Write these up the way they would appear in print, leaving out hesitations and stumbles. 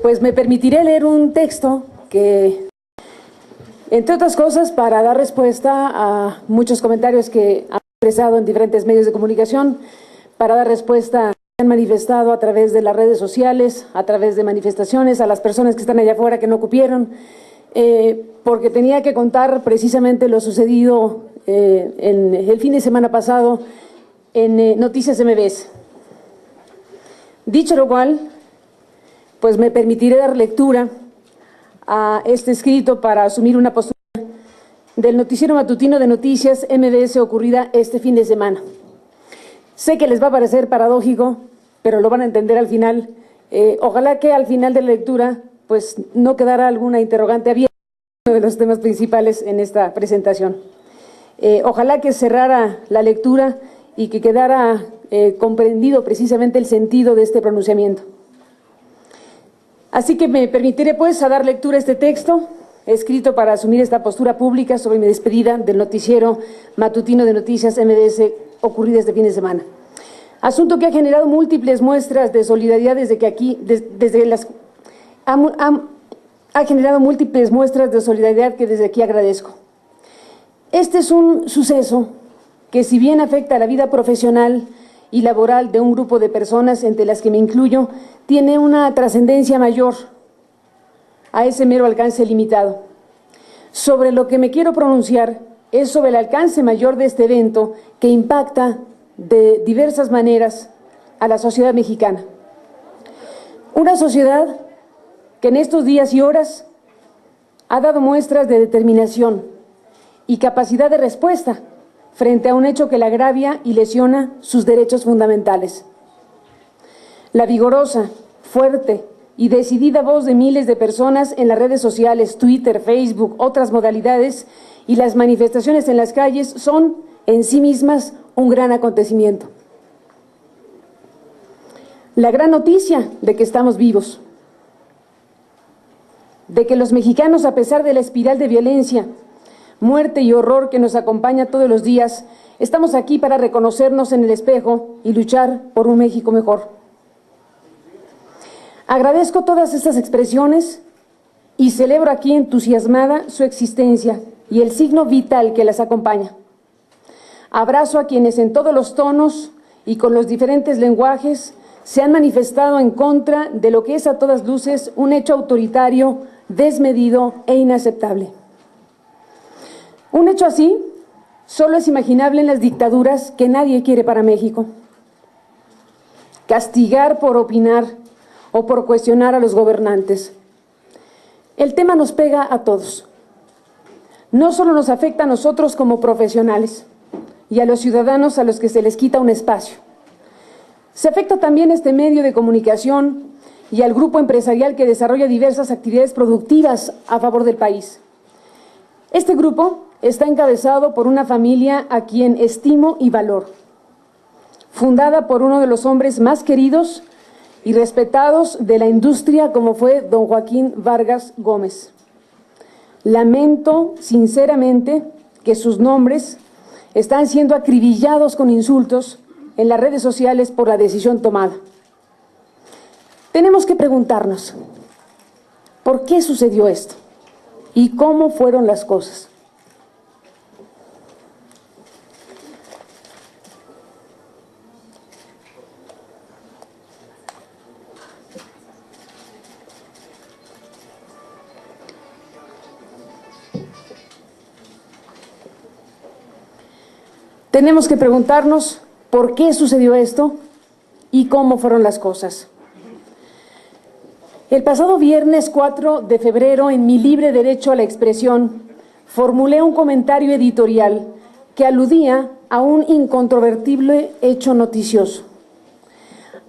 Pues me permitiré leer un texto que, entre otras cosas, para dar respuesta a muchos comentarios que han expresado en diferentes medios de comunicación, para dar respuesta que han manifestado a través de las redes sociales, a través de manifestaciones, a las personas que están allá afuera que no cupieron, porque tenía que contar precisamente lo sucedido en el fin de semana pasado en Noticias MBS. Dicho lo cual, pues me permitiré dar lectura a este escrito para asumir una postura del noticiero matutino de Noticias MBS ocurrida este fin de semana. Sé que les va a parecer paradójico, pero lo van a entender al final. Ojalá que al final de la lectura pues no quedara alguna interrogante abierta, uno de los temas principales en esta presentación. Ojalá que cerrara la lectura y que quedara comprendido precisamente el sentido de este pronunciamiento. Así que me permitiré pues a dar lectura a este texto, escrito para asumir esta postura pública sobre mi despedida del noticiero matutino de Noticias MBS ocurrida este fin de semana. Asunto que ha generado múltiples muestras de solidaridad ha generado múltiples muestras de solidaridad que desde aquí agradezco. Este es un suceso que, si bien afecta a la vida profesional y laboral de un grupo de personas, entre las que me incluyo, tiene una trascendencia mayor a ese mero alcance limitado. Sobre lo que me quiero pronunciar es sobre el alcance mayor de este evento que impacta de diversas maneras a la sociedad mexicana. Una sociedad que en estos días y horas ha dado muestras de determinación y capacidad de respuesta frente a un hecho que la agravia y lesiona sus derechos fundamentales. La vigorosa, fuerte y decidida voz de miles de personas en las redes sociales, Twitter, Facebook, otras modalidades y las manifestaciones en las calles son en sí mismas un gran acontecimiento. La gran noticia de que estamos vivos, de que los mexicanos, a pesar de la espiral de violencia, muerte y horror que nos acompaña todos los días, estamos aquí para reconocernos en el espejo y luchar por un México mejor. Agradezco todas estas expresiones y celebro aquí entusiasmada su existencia y el signo vital que las acompaña. Abrazo a quienes en todos los tonos y con los diferentes lenguajes se han manifestado en contra de lo que es a todas luces un hecho autoritario, desmedido e inaceptable. Un hecho así solo es imaginable en las dictaduras que nadie quiere para México. Castigar por opinar o por cuestionar a los gobernantes. El tema nos pega a todos. No solo nos afecta a nosotros como profesionales y a los ciudadanos a los que se les quita un espacio. Se afecta también a este medio de comunicación y al grupo empresarial que desarrolla diversas actividades productivas a favor del país. Este grupo está encabezado por una familia a quien estimo y valoro, fundada por uno de los hombres más queridos y respetados de la industria, como fue don Joaquín Vargas Gómez. Lamento sinceramente que sus nombres están siendo acribillados con insultos en las redes sociales por la decisión tomada. Tenemos que preguntarnos, ¿por qué sucedió esto? ¿Y cómo fueron las cosas? Tenemos que preguntarnos por qué sucedió esto y cómo fueron las cosas. El pasado viernes 4 de febrero, en mi libre derecho a la expresión, formulé un comentario editorial que aludía a un incontrovertible hecho noticioso.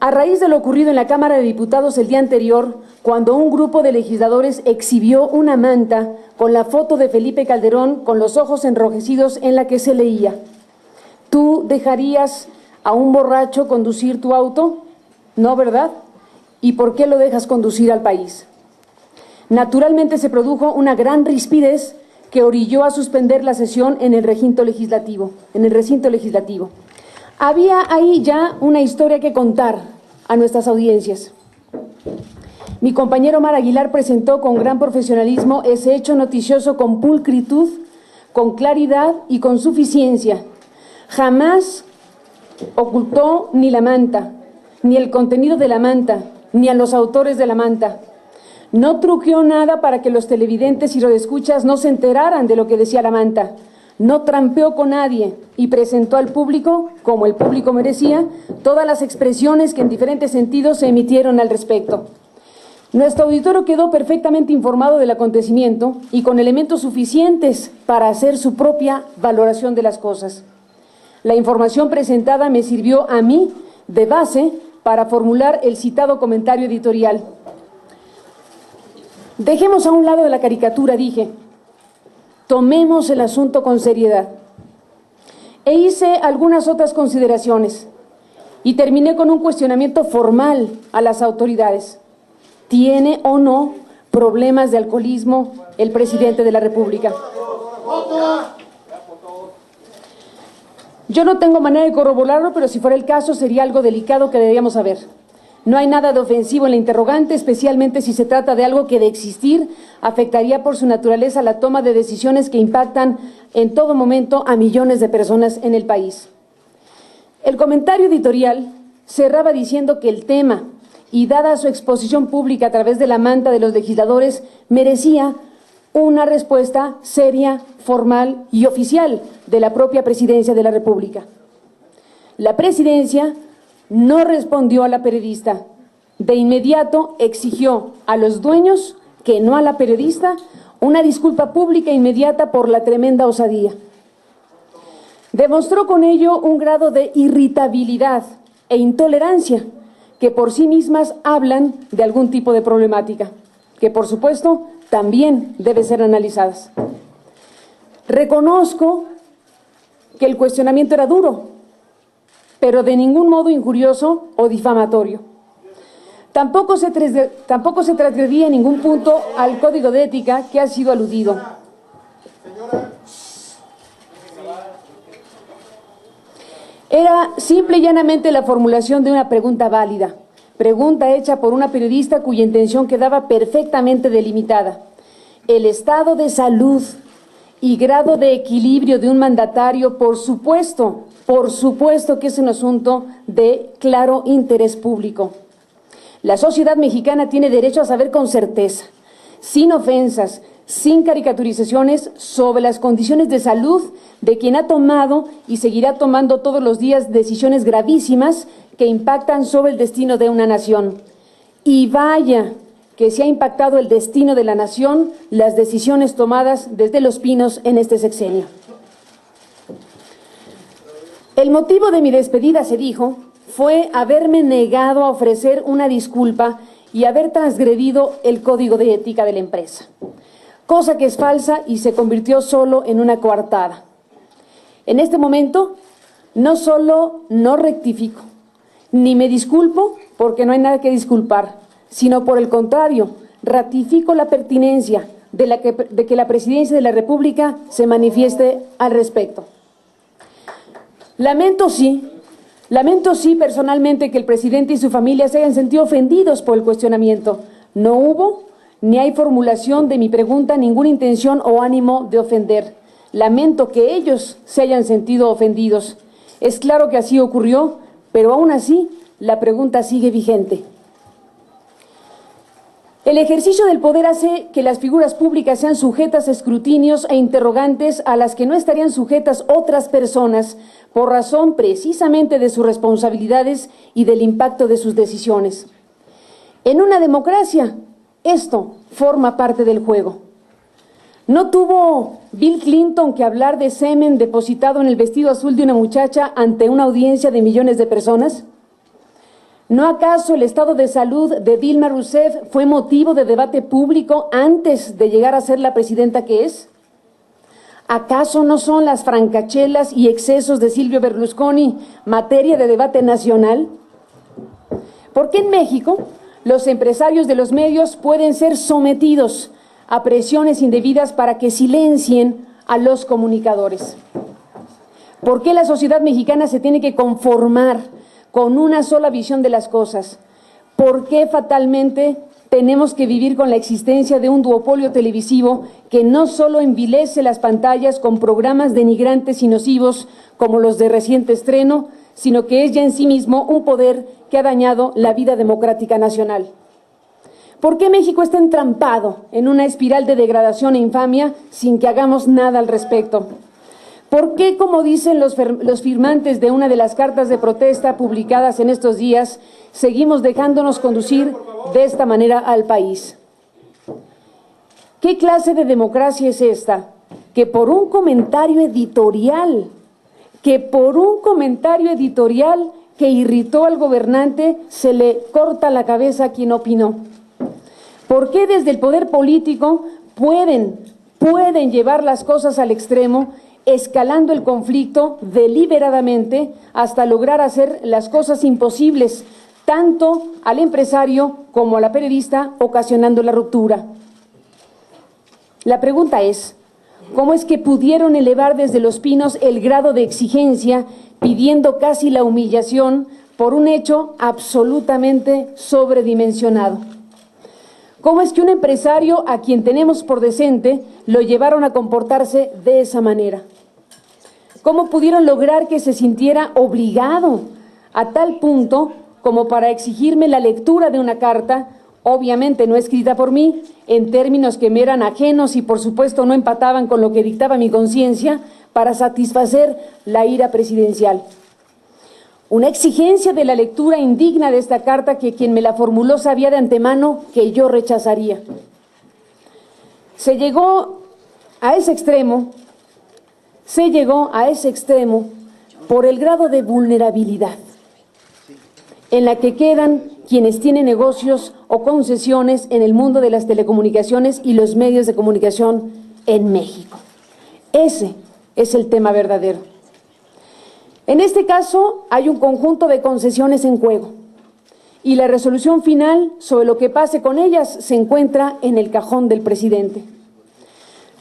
A raíz de lo ocurrido en la Cámara de Diputados el día anterior, cuando un grupo de legisladores exhibió una manta con la foto de Felipe Calderón con los ojos enrojecidos en la que se leía: ¿tú dejarías a un borracho conducir tu auto? No, ¿verdad? ¿Y por qué lo dejas conducir al país? Naturalmente se produjo una gran rispidez que orilló a suspender la sesión en el recinto legislativo. Había ahí ya una historia que contar a nuestras audiencias. Mi compañero Omar Aguilar presentó con gran profesionalismo ese hecho noticioso con pulcritud, con claridad y con suficiencia. Jamás ocultó ni la manta, ni el contenido de la manta, ni a los autores de la manta. No truqueó nada para que los televidentes y radioescuchas no se enteraran de lo que decía la manta. No trampeó con nadie y presentó al público, como el público merecía, todas las expresiones que en diferentes sentidos se emitieron al respecto. Nuestro auditorio quedó perfectamente informado del acontecimiento y con elementos suficientes para hacer su propia valoración de las cosas. La información presentada me sirvió a mí de base para formular el citado comentario editorial. Dejemos a un lado de la caricatura, dije. Tomemos el asunto con seriedad. E hice algunas otras consideraciones y terminé con un cuestionamiento formal a las autoridades. ¿Tiene o no problemas de alcoholismo el presidente de la República? Yo no tengo manera de corroborarlo, pero si fuera el caso sería algo delicado que deberíamos saber. No hay nada de ofensivo en la interrogante, especialmente si se trata de algo que de existir afectaría por su naturaleza la toma de decisiones que impactan en todo momento a millones de personas en el país. El comentario editorial cerraba diciendo que el tema, y dada su exposición pública a través de la manta de los legisladores, merecía una respuesta seria, formal y oficial de la propia Presidencia de la República. La Presidencia no respondió a la periodista. De inmediato exigió a los dueños, que no a la periodista, una disculpa pública inmediata por la tremenda osadía. Demostró con ello un grado de irritabilidad e intolerancia que por sí mismas hablan de algún tipo de problemática, que por supuesto también debe ser analizadas. Reconozco que el cuestionamiento era duro, pero de ningún modo injurioso o difamatorio. Tampoco se transgredía en ningún punto al código de ética que ha sido aludido. Era simple y llanamente la formulación de una pregunta válida, pregunta hecha por una periodista cuya intención quedaba perfectamente delimitada. El estado de salud y grado de equilibrio de un mandatario, por supuesto que es un asunto de claro interés público. La sociedad mexicana tiene derecho a saber con certeza, sin ofensas, sin caricaturizaciones, sobre las condiciones de salud de quien ha tomado y seguirá tomando todos los días decisiones gravísimas que impactan sobre el destino de una nación. Y vaya que se ha impactado el destino de la nación las decisiones tomadas desde Los Pinos en este sexenio. El motivo de mi despedida, se dijo, fue haberme negado a ofrecer una disculpa y haber transgredido el código de ética de la empresa, cosa que es falsa y se convirtió solo en una coartada. En este momento, no solo no rectifico, ni me disculpo porque no hay nada que disculpar, sino por el contrario, ratifico la pertinencia de que la Presidencia de la República se manifieste al respecto. Lamento sí personalmente que el presidente y su familia se hayan sentido ofendidos por el cuestionamiento. No hubo ni hay formulación de mi pregunta ninguna intención o ánimo de ofender. Lamento que ellos se hayan sentido ofendidos. Es claro que así ocurrió, pero aún así la pregunta sigue vigente. El ejercicio del poder hace que las figuras públicas sean sujetas a escrutinios e interrogantes a las que no estarían sujetas otras personas por razón precisamente de sus responsabilidades y del impacto de sus decisiones. En una democracia, esto forma parte del juego. ¿No tuvo Bill Clinton que hablar de semen depositado en el vestido azul de una muchacha ante una audiencia de millones de personas? ¿No acaso el estado de salud de Dilma Rousseff fue motivo de debate público antes de llegar a ser la presidenta que es? ¿Acaso no son las francachelas y excesos de Silvio Berlusconi materia de debate nacional? ¿Por qué en México los empresarios de los medios pueden ser sometidos a presiones indebidas para que silencien a los comunicadores? ¿Por qué la sociedad mexicana se tiene que conformar con una sola visión de las cosas? ¿Por qué fatalmente tenemos que vivir con la existencia de un duopolio televisivo que no solo envilece las pantallas con programas denigrantes y nocivos como los de reciente estreno, sino que es ya en sí mismo un poder que ha dañado la vida democrática nacional. ¿Por qué México está entrampado en una espiral de degradación e infamia sin que hagamos nada al respecto? ¿Por qué, como dicen los firmantes de una de las cartas de protesta publicadas en estos días, seguimos dejándonos conducir de esta manera al país? ¿Qué clase de democracia es esta? Que por un comentario editorial que irritó al gobernante, se le corta la cabeza a quien opinó. ¿Por qué desde el poder político pueden llevar las cosas al extremo, escalando el conflicto deliberadamente hasta lograr hacer las cosas imposibles, tanto al empresario como a la periodista, ocasionando la ruptura? La pregunta es, ¿cómo es que pudieron elevar desde Los Pinos el grado de exigencia, pidiendo casi la humillación por un hecho absolutamente sobredimensionado? ¿Cómo es que un empresario a quien tenemos por decente lo llevaron a comportarse de esa manera? ¿Cómo pudieron lograr que se sintiera obligado a tal punto como para exigirme la lectura de una carta, obviamente no escrita por mí, en términos que me eran ajenos y por supuesto no empataban con lo que dictaba mi conciencia, para satisfacer la ira presidencial? Una exigencia de la lectura indigna de esta carta que quien me la formuló sabía de antemano que yo rechazaría. Se llegó a ese extremo por el grado de vulnerabilidad en la que quedan quienes tienen negocios o concesiones en el mundo de las telecomunicaciones y los medios de comunicación en México. Ese es el tema verdadero. En este caso hay un conjunto de concesiones en juego y la resolución final sobre lo que pase con ellas se encuentra en el cajón del presidente.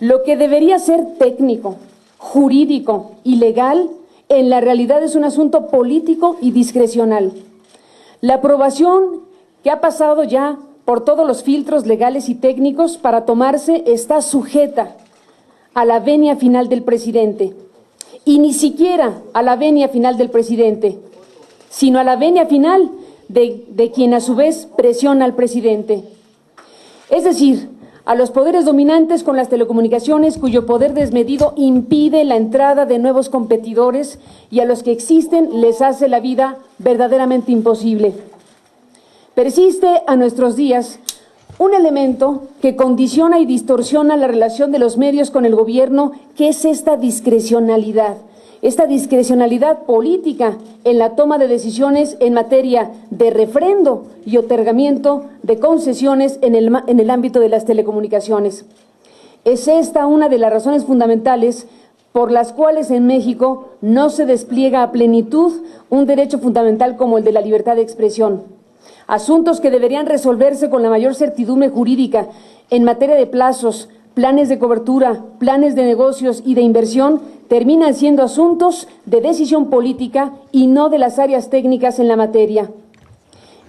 Lo que debería ser técnico, jurídico y legal, en la realidad es un asunto político y discrecional. La aprobación que ha pasado ya por todos los filtros legales y técnicos para tomarse está sujeta a la venia final del presidente. Y ni siquiera a la venia final del presidente, sino a la venia final de quien a su vez presiona al presidente. Es decir, a los poderes dominantes con las telecomunicaciones cuyo poder desmedido impide la entrada de nuevos competidores y a los que existen les hace la vida verdaderamente imposible. Persiste a nuestros días un elemento que condiciona y distorsiona la relación de los medios con el gobierno, que es esta discrecionalidad política en la toma de decisiones en materia de refrendo y otorgamiento de concesiones en el ámbito de las telecomunicaciones. Es esta una de las razones fundamentales por las cuales en México no se despliega a plenitud un derecho fundamental como el de la libertad de expresión. Asuntos que deberían resolverse con la mayor certidumbre jurídica en materia de plazos, planes de cobertura, planes de negocios y de inversión, terminan siendo asuntos de decisión política y no de las áreas técnicas en la materia.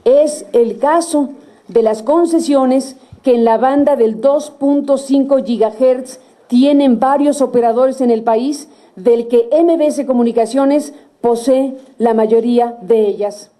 Es el caso de las concesiones que en la banda del 2.5 GHz tienen varios operadores en el país, del que MBS Comunicaciones posee la mayoría de ellas.